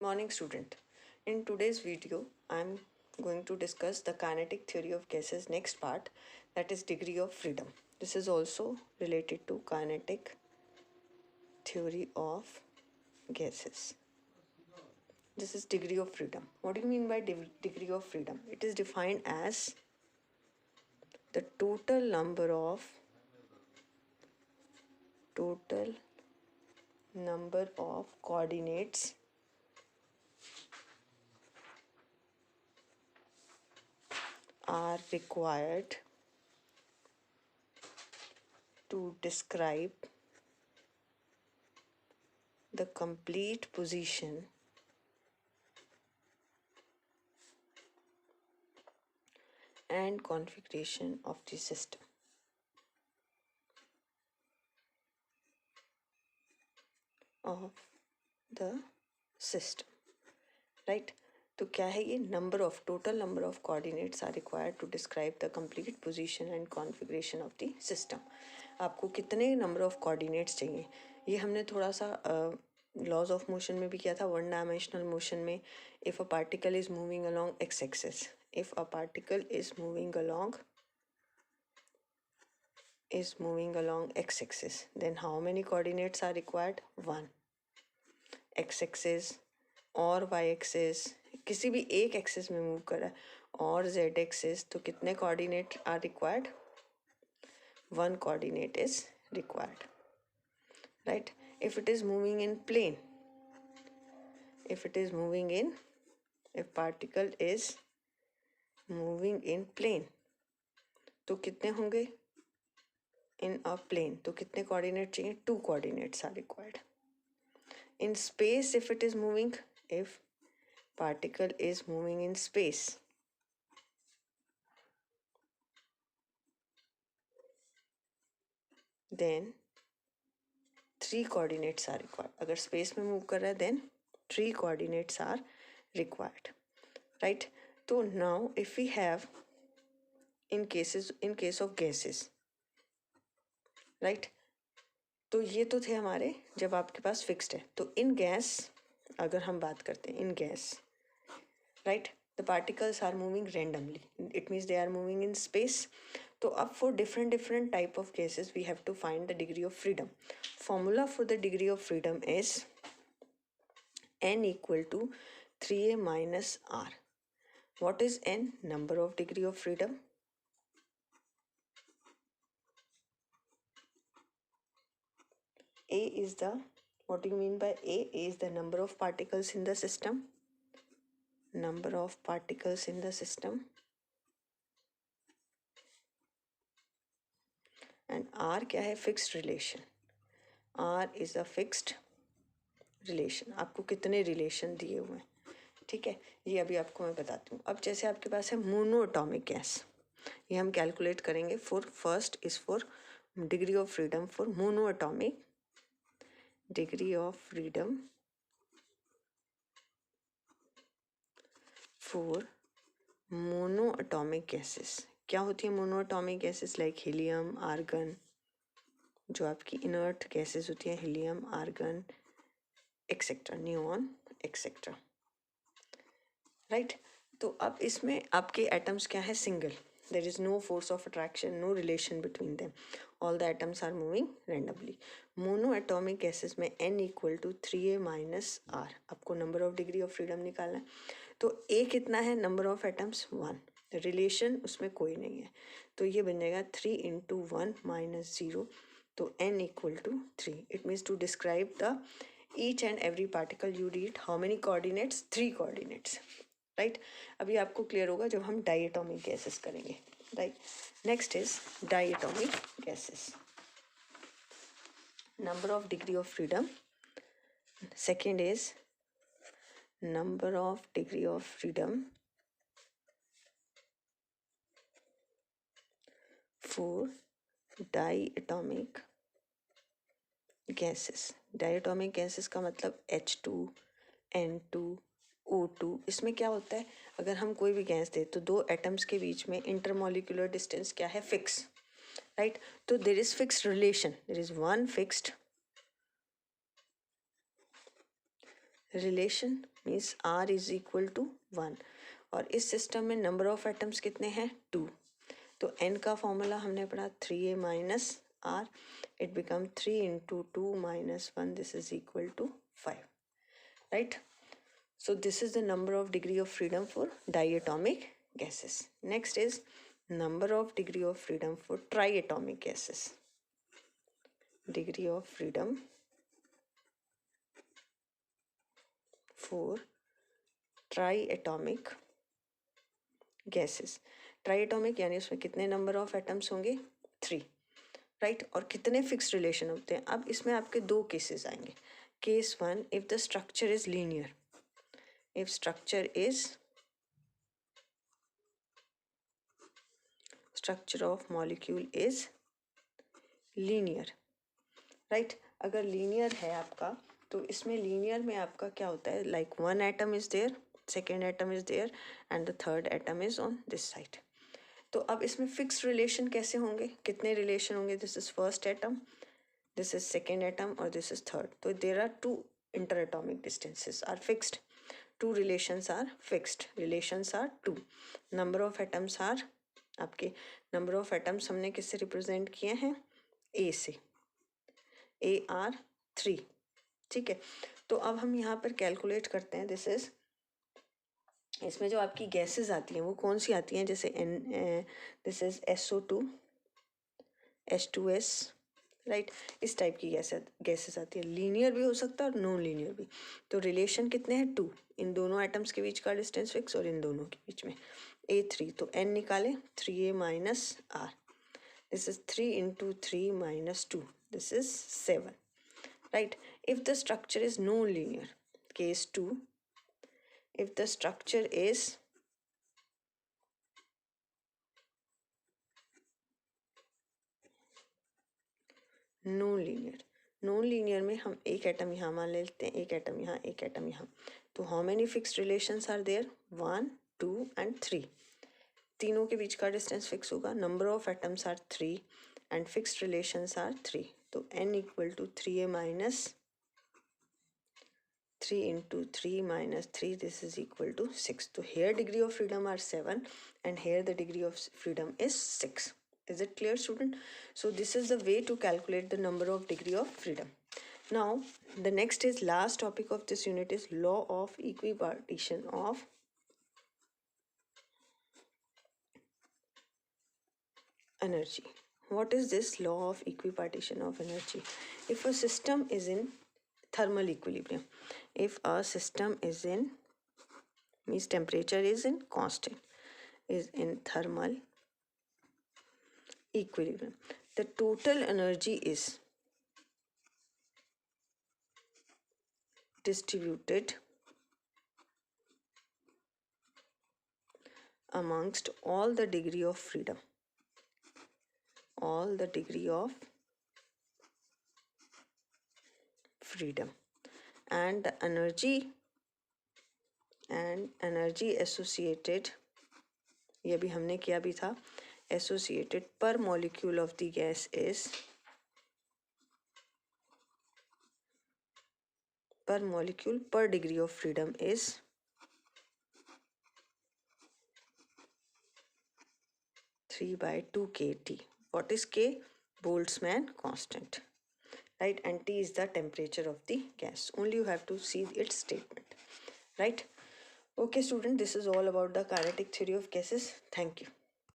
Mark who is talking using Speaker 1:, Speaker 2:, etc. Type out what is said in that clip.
Speaker 1: Morning student. In today's video, I'm going to discuss the kinetic theory of gases next part, that is degree of freedom. This is also related to kinetic theory of gases. This is degree of freedom. What do you mean by degree of freedom? It is defined as the total number of coordinates are required to describe the complete position and configuration of the system. Right? तो क्या है ये? Total number of coordinates are required to describe the complete position and configuration of the system. आपको कितने number of coordinates चाहिए? ये हमने थोड़ा सा लॉज ऑफ मोशन में भी किया था, वन डायमेंशनल मोशन में. If a particle is moving along x axis, if a particle is moving along x axis, then how many coordinates are required? 1. x axis और y axis, किसी भी एक axis में मूव कर रहा है, और z axis, तो कितने coordinate are required? 1 coordinate is required. Right? If it is moving in plane, if particle is moving in plane, तो कितने होंगे? In a plane, तो कितने कोऑर्डिनेट चाहिए? 2 coordinates are required. In space, if particle is moving in space, then 3 coordinates are required. अगर space में move कर रहा है, then 3 coordinates are required. Right? तो now if we have in case of gases, right, तो ये तो थे हमारे जब आपके पास फिक्स्ड है. तो इन गैस अगर हम बात करते हैं, in gas, right, the particles are moving randomly, it means they are moving in space. तो अब for different type of gases we have to find the degree of freedom. Formula for the degree of freedom is n equal to 3a minus r. What is n? Number of degree of freedom. A is the, what do you mean by A? A is the number of particles in the system. Number of particles in the system. And R क्या है? Fixed relation. R is a fixed relation. आपको कितने relation दिए हुए हैं, ठीक है, ये अभी आपको मैं बताती हूँ. अब जैसे आपके पास है मोनोएटॉमिक गैस, ये हम कैलकुलेट करेंगे. First is for degree of freedom for monoatomic, degree of freedom for monoatomic gases. क्या होती है monoatomic gases? Like helium, argon, जो आपकी इनर्ट गैसेस होती हैं, helium, argon, etcetera, neon, etcetera. Right? तो अब इसमें आपके एटम्स क्या है? Single. There is no force of attraction, no relation between them, all the atoms are moving randomly. Monoatomic gases में n equal to 3a minus R. आपको number of degree of freedom निकालना है. तो a कितना है? Number of atoms 1. Relation उसमें कोई नहीं है, तो ये बन जाएगा 3 इंटू 1 माइनस 0. तो n equal to 3. It means to describe the each and every particle you need how many coordinates? 3 coordinates. Right? अभी आपको क्लियर होगा जब हम डायटोमिक गैसेस करेंगे. Right? Next is diatomic gases. Number of degree of freedom. Second is number of degree of freedom for diatomic gases. diatomic gases का मतलब H2, N2, O2. इसमें क्या होता है? अगर हम कोई भी गैस दे तो दो एटम्स के बीच में इंटरमोलिकुलर डिस्टेंस क्या है? फिक्स. राइट? तो there is fixed relation, there is one fixed relation means R is equal to 1 और इस सिस्टम में नंबर ऑफ एटम्स कितने हैं 2. तो n का फॉर्मूला हमने पढ़ा 3a minus R. It become 3 into 2 minus 1. This is equal to 5. Right. So this is the number of degree of freedom for diatomic gases. Next is number of degree of freedom for triatomic gases. Degree of freedom for triatomic gases. Triatomic यानी उसमें कितने number of atoms होंगे 3. Right. और कितने fix relation होते हैं. अब इसमें आपके दो केसेस आएंगे. Case 1, if the structure is linear. If structure of molecule is linear, right? अगर linear है आपका तो इसमें linear में आपका क्या होता है, like one atom is there, second atom is there and the third atom is on this side. तो अब इसमें fixed relation कैसे होंगे, कितने relation होंगे. This is first atom, this is second atom और this is third. तो there are two interatomic distances are fixed. Two relations are fixed. Relations are 2. Number of atoms are आपके number of atoms हमने किससे represent किए हैं A से. A are 3. ठीक है. तो अब हम यहाँ पर calculate करते हैं. This is इसमें जो आपकी gases आती हैं वो कौन सी आती हैं, जैसे this is SO2, H2S, right. इस टाइप की गैसेस आती है. लीनियर भी हो सकता है और नॉन लीनियर भी. तो रिलेशन कितने हैं 2. इन दोनों एटम्स के बीच का डिस्टेंस फिक्स और इन दोनों के बीच में A3. तो n निकाले 3a minus R. This is 3 into 3 minus 2. This is 7. Right. If the structure is non linear, case 2, if the structure is non linear. Non linear में हम एक एटम यहाँ मान लेते हैं, एक एटम यहाँ, एक एटम यहाँ. तो how many fixed relations are there, 1, 2 and 3. तीनों के बीच का डिस्टेंस फिक्स होगा. Number of atoms are 3 and fixed relations are 3. तो n equal to 3a minus 3 into 3 minus 3. This is equal to 6. तो here degree of freedom are 7 and here the degree of freedom is 6. Is it clear, student? So this is the way to calculate the number of degree of freedom. Now the next is last topic of this unit is law of equipartition of energy. What is this law of equipartition of energy? If a system is in thermal equilibrium, if a system is in, means temperature is in constant, is in thermal equilibrium, the total energy is distributed amongst all the degree of freedom, all the degree of freedom, and the energy associated, ये भी हमने किया भी था, associated per molecule of the gas is, per molecule per degree of freedom is 3/2 kT. What is K? Boltzmann constant, right? And T is the temperature of the gas. Only you have to see its statement, right? Okay, student, this is all about the kinetic theory of gases. Thank you.